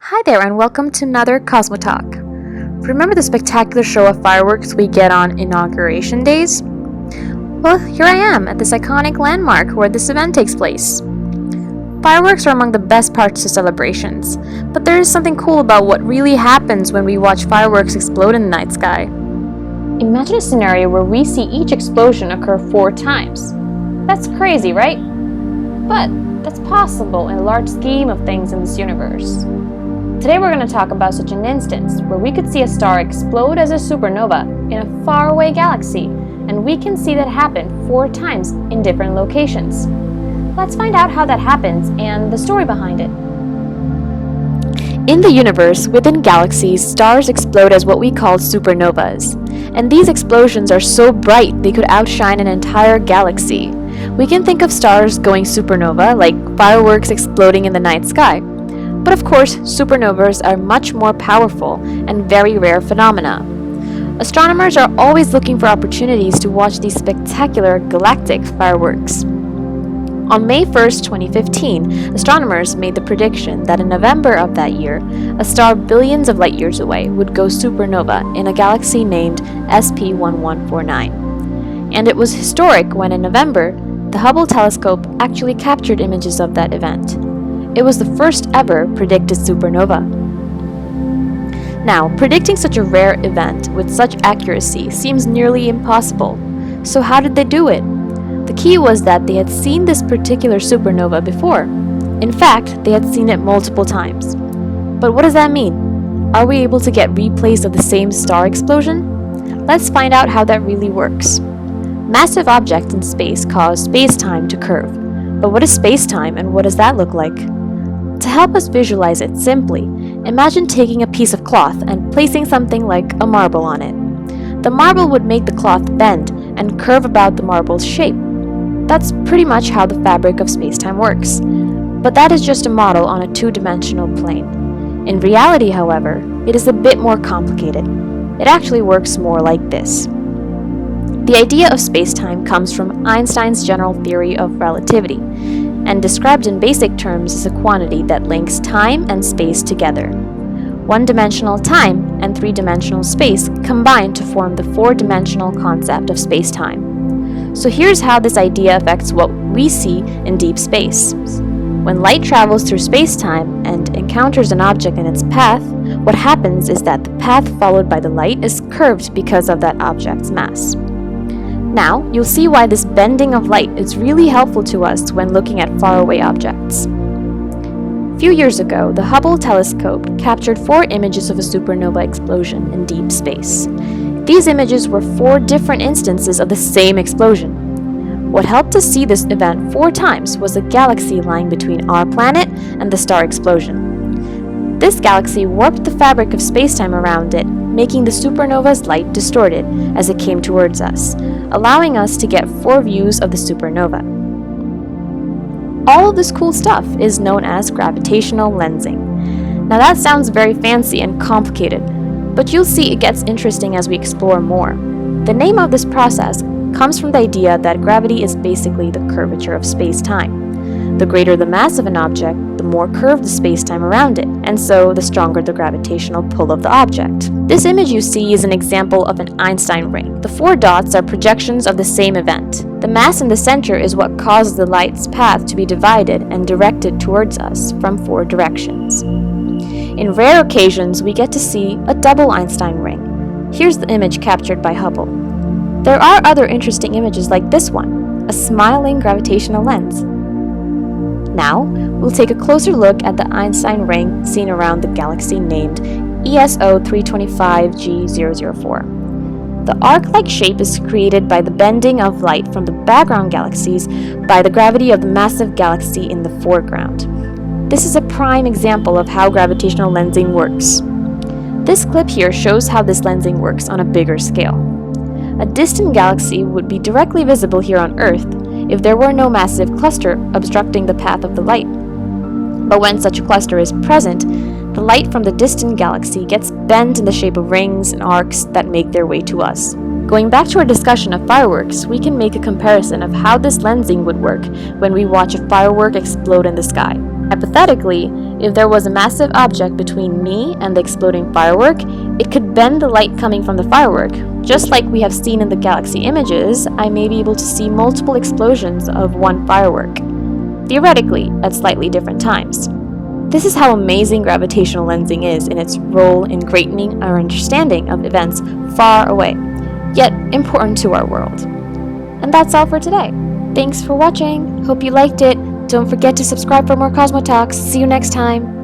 Hi there, and welcome to another CosmoTalk. Remember the spectacular show of fireworks we get on inauguration days? Well, here I am at this iconic landmark where this event takes place. Fireworks are among the best parts of celebrations, but there is something cool about what really happens when we watch fireworks explode in the night sky. Imagine a scenario where we see each explosion occur 4 times. That's crazy, right? But that's possible in a large scheme of things in this universe. Today we're going to talk about such an instance where we could see a star explode as a supernova in a faraway galaxy, and we can see that happen 4 times in different locations. Let's find out how that happens and the story behind it. In the universe, within galaxies, stars explode as what we call supernovas. And these explosions are so bright they could outshine an entire galaxy. We can think of stars going supernova like fireworks exploding in the night sky. But of course, supernovas are much more powerful and very rare phenomena. Astronomers are always looking for opportunities to watch these spectacular galactic fireworks. On May 1st, 2015, astronomers made the prediction that in November of that year, a star billions of light years away would go supernova in a galaxy named SP1149. And it was historic when in November, the Hubble telescope actually captured images of that event. It was the first ever predicted supernova. Now, predicting such a rare event with such accuracy seems nearly impossible. So how did they do it? The key was that they had seen this particular supernova before. In fact, they had seen it multiple times. But what does that mean? Are we able to get replays of the same star explosion? Let's find out how that really works. Massive objects in space cause space-time to curve. But what is space-time and what does that look like? To help us visualize it simply, imagine taking a piece of cloth and placing something like a marble on it. The marble would make the cloth bend and curve about the marble's shape. That's pretty much how the fabric of space-time works. But that is just a model on a 2-dimensional plane. In reality, however, it is a bit more complicated. It actually works more like this. The idea of space-time comes from Einstein's general theory of relativity, and described in basic terms as a quantity that links time and space together. 1-dimensional time and 3-dimensional space combine to form the 4-dimensional concept of space-time. So here's how this idea affects what we see in deep space. When light travels through space-time and encounters an object in its path, what happens is that the path followed by the light is curved because of that object's mass. Now, you'll see why this bending of light is really helpful to us when looking at faraway objects. A few years ago, the Hubble telescope captured 4 images of a supernova explosion in deep space. These images were 4 different instances of the same explosion. What helped us see this event 4 times was a galaxy lying between our planet and the star explosion. This galaxy warped the fabric of spacetime around it, making the supernova's light distorted as it came towards us, allowing us to get 4 views of the supernova. All of this cool stuff is known as gravitational lensing. Now that sounds very fancy and complicated, but you'll see it gets interesting as we explore more. The name of this process comes from the idea that gravity is basically the curvature of space-time. The greater the mass of an object, the more curved the space-time around it, and so the stronger the gravitational pull of the object. This image you see is an example of an Einstein ring. The 4 dots are projections of the same event. The mass in the center is what causes the light's path to be divided and directed towards us from 4 directions. In rare occasions, we get to see a double Einstein ring. Here's the image captured by Hubble. There are other interesting images like this one, a smiling gravitational lens. Now, we'll take a closer look at the Einstein ring seen around the galaxy named ESA 325G004. The arc-like shape is created by the bending of light from the background galaxies by the gravity of the massive galaxy in the foreground. This is a prime example of how gravitational lensing works. This clip here shows how this lensing works on a bigger scale. A distant galaxy would be directly visible here on Earth if there were no massive cluster obstructing the path of the light. But when such a cluster is present, the light from the distant galaxy gets bent in the shape of rings and arcs that make their way to us. Going back to our discussion of fireworks, we can make a comparison of how this lensing would work when we watch a firework explode in the sky. Hypothetically, If there was a massive object between me and the exploding firework, it could bend the light coming from the firework. Just like we have seen in the galaxy images, I may be able to see multiple explosions of one firework, theoretically at slightly different times. This is how amazing gravitational lensing is in its role in greatening our understanding of events far away, yet important to our world. And that's all for today. Thanks for watching. Hope you liked it. Don't forget to subscribe for more CosmoTalks. See you next time.